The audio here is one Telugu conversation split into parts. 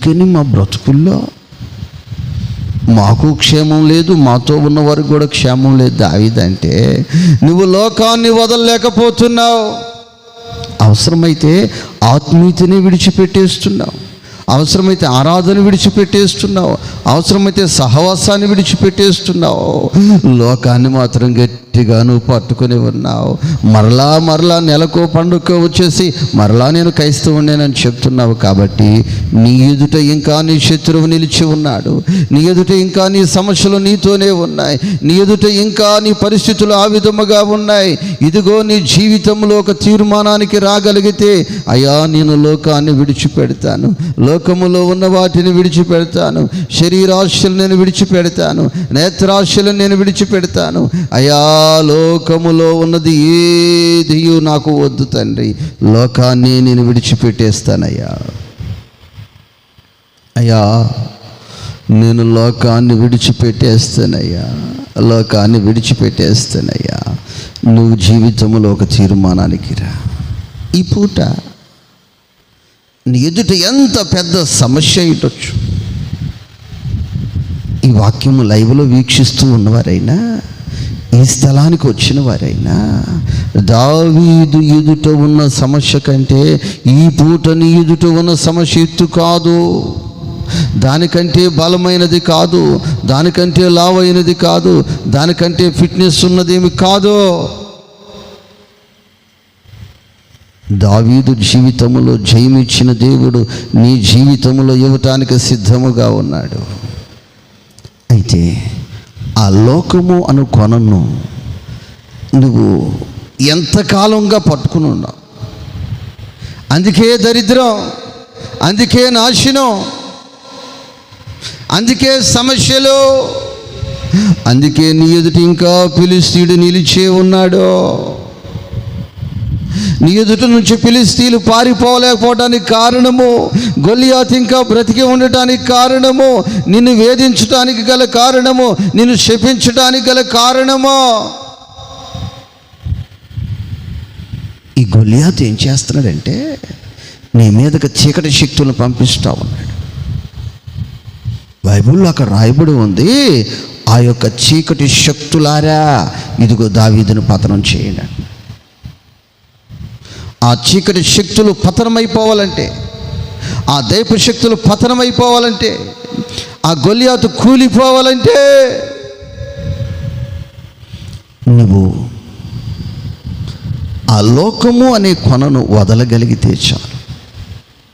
ఎందుకని మా బ్రతుకుల్లో మాకు క్షేమం లేదు, మాతో ఉన్న వారికి కూడా క్షేమం లేదు దావీదంటే, నువ్వు లోకాన్ని వదలలేకపోతున్నావు. అవసరమైతే ఆత్మీయతని విడిచిపెట్టేస్తున్నావు, అవసరమైతే ఆరాధన విడిచిపెట్టేస్తున్నావు, అవసరమైతే సహవాసాన్ని విడిచిపెట్టేస్తున్నావు. లోకాన్ని మాత్రం గట్టిగా నువ్వు పట్టుకొని ఉన్నావు. మరలా నెలకో పండుగ వచ్చేసి మరలా నేను క్రైస్తవునేనని చెప్తున్నావు. కాబట్టి నీ ఎదుట ఇంకా నీ శత్రువు నిలిచి ఉన్నాడు, నీ ఎదుట ఇంకా నీ సమస్యలు నీతోనే ఉన్నాయి, నీ ఎదుట ఇంకా నీ పరిస్థితులు ఆ విధముగా ఉన్నాయి. ఇదిగో నీ జీవితంలో ఒక తీర్మానానికి రాగలిగితే, అయ్యా నేను లోకాన్ని విడిచిపెడతాను, లోకములో ఉన్న వాటిని విడిచిపెడతాను, శరీరాశలు నేను విడిచిపెడతాను, నేత్రాశలను నేను విడిచిపెడతాను. అయ్యా లోకములో ఉన్నది ఏది నాకు వద్దు తండ్రి, లోకాన్ని నేను విడిచిపెట్టేస్తానయ్యా. అయ్యా నేను లోకాన్ని విడిచిపెట్టేస్తానయ్యా, లోకాన్ని విడిచిపెట్టేస్తానయ్యా. నువ్వు జీవితంలో ఒక తీర్మానానికి రా. ఈ పూట నీ ఎదుట ఎంత పెద్ద సమస్య ఇటొచ్చు, ఈ వాక్యము లైవ్లో వీక్షిస్తూ ఉన్నవారైనా, ఈ స్థలానికి వచ్చిన వారైనా, దావీదు ఎదుట ఉన్న సమస్య కంటే ఈ పూట నీ ఎదుట ఉన్న సమస్య ఎత్తు కాదు, దానికంటే బలమైనది కాదు, దానికంటే లావైనది కాదు, దానికంటే ఫిట్నెస్ ఉన్నదేమి కాదు. దావీదు జీవితంలో జయమిచ్చిన దేవుడు నీ జీవితంలో ఇవ్వటానికి సిద్ధముగా ఉన్నాడు. అయితే ఆ లోకము అను కొనను నువ్వు ఎంతకాలంగా పట్టుకుని ఉన్నావు. అందుకే దరిద్రం, అందుకే నాశనం, అందుకే సమస్యలు, అందుకే నీ ఎదుట ఇంకా ఫిలిష్తీయుడు నిలిచే ఉన్నాడు. నీ ఎదుట నుంచి ఫిలిష్తీయులు పారిపోలేకపోవడానికి కారణము, గొలియాతు ఇంకా బ్రతికి ఉండటానికి కారణము, నిన్ను వేధించడానికి గల కారణము, నిన్ను శపించడానికి గల కారణము. ఈ గొలియాతు ఏం చేస్తున్నాడంటే, నీ మీదకి చీకటి శక్తులను పంపిస్తూ ఉన్నాడు. బైబిల్లో అక్కడ రాయబడి ఉంది, ఆ యొక్క చీకటి శక్తులారా ఇదిగో దావీదును పతనం చేయండి. ఆ చీకటి శక్తులు పతనమైపోవాలంటే, ఆ దైవ శక్తులు పతనమైపోవాలంటే, ఆ గొలియాతు కూలిపోవాలంటే నువ్వు ఆ లోకము అనే కొనను వదలగలిగితే చాలు.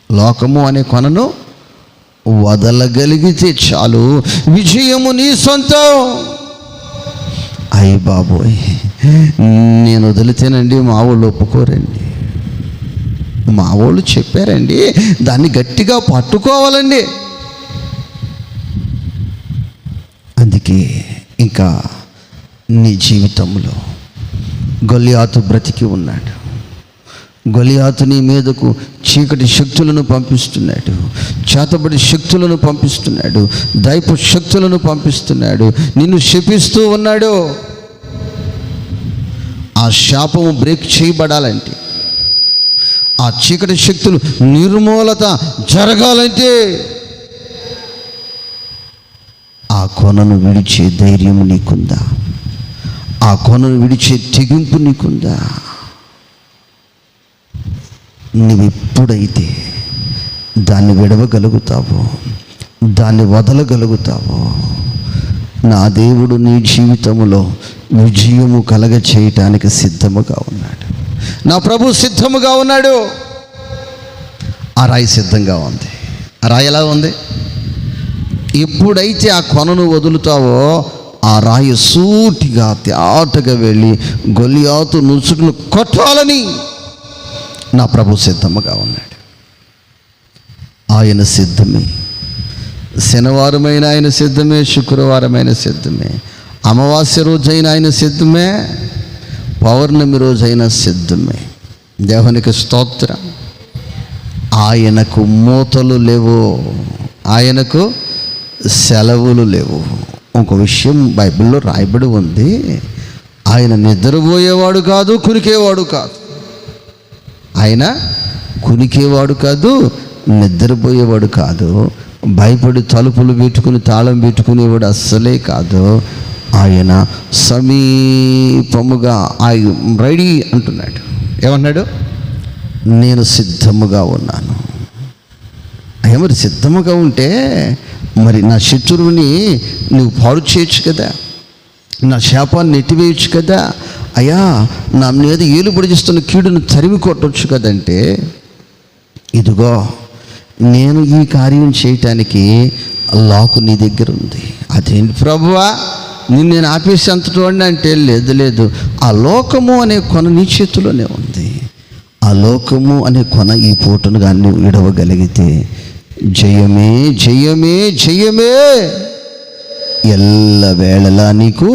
లోకము అనే కొనను వదలగలిగితే చాలు, విజయము నీ సొంతం. అయ్య బాబోయ్, నేను వదిలితేనండి మా వాళ్ళు ఒప్పుకోరండి, మా వాళ్ళు చెప్పారండి, దాన్ని గట్టిగా పట్టుకోవాలండి. అందుకే ఇంకా నీ జీవితంలో గొలియాతు బ్రతికి ఉన్నాడు. గొలియాతు నీ మీదకు చీకటి శక్తులను పంపిస్తున్నాడు, చేతబడి శక్తులను పంపిస్తున్నాడు, దైవ శక్తులను పంపిస్తున్నాడు, నిన్ను శపిస్తూ ఉన్నాడు. ఆ శాపము బ్రేక్ చేయబడాలంటే, ఆ చీకటి శక్తులు నిర్మూలత జరగాలంటే, ఆ కొనను విడిచే ధైర్యం నీకుందా? ఆ కొనను విడిచే తెగింపు నీకుందా? నువ్వెప్పుడైతే దాన్ని విడవగలుగుతావో, దాన్ని వదలగలుగుతావో, నా దేవుడు నీ జీవితంలో విజయము కలగ చేయటానికి సిద్ధముగా ఉన్నాడు. నా ప్రభు సిద్ధముగా ఉన్నాడు. ఆ రాయి సిద్ధంగా ఉంది. ఆ రాయి ఎలా ఉంది? ఎప్పుడైతే ఆ కొనను వదులుతావో, ఆ రాయి సూటిగా తేటగా వెళ్ళి గొలియాతు నుసుకును కొట్టాలని నా ప్రభు సిద్ధముగా ఉన్నాడు. ఆయన సిద్ధమే. శనివారమైన ఆయన సిద్ధమే, శుక్రవారమైన సిద్ధమే, అమావాస్య రోజైన ఆయన సిద్ధమే, పౌర్ణమి రోజైన సిద్ధమే. దేవునికి స్తోత్రం. ఆయనకు మూతలు లేవు, ఆయనకు సెలవులు లేవు. ఇంకో విషయం బైబిల్లో రాయబడి ఉంది, ఆయన నిద్రపోయేవాడు కాదు, కునికేవాడు కాదు. ఆయన కునికేవాడు కాదు, నిద్రపోయేవాడు కాదు, భయపడి తలుపులు పెట్టుకుని తాళం పెట్టుకునేవాడు అస్సలే కాదు. ఆయన సమీపముగా రెడీ అంటున్నాడు. ఏమన్నాడు? నేను సిద్ధముగా ఉన్నాను. అయ్యా, మరి సిద్ధముగా ఉంటే మరి నా శత్రువుని నువ్వు పాడు చేయొచ్చు కదా, నా శాపాన్ని నెట్టివేయచ్చు కదా, అయ్యా నా మీద ఏలుబడి చేస్తున్న కీడును తరిమి కొట్టవచ్చు కదంటే, ఇదిగో నేను ఈ కార్యం చేయటానికి లాకు నీ దగ్గర ఉంది. అదేంటి ప్రభువా, నేను ఆపేసి అంతటోడిని అంటే, లేదు ఆ లోకము అనే కొన నీ చేతిలోనే ఉంది. ఆ లోకము అనే కొన ఈ పూటను కానీ నువ్వు విడవగలిగితే జయమే జయమే జయమే ఎల్లవేళలా నీకు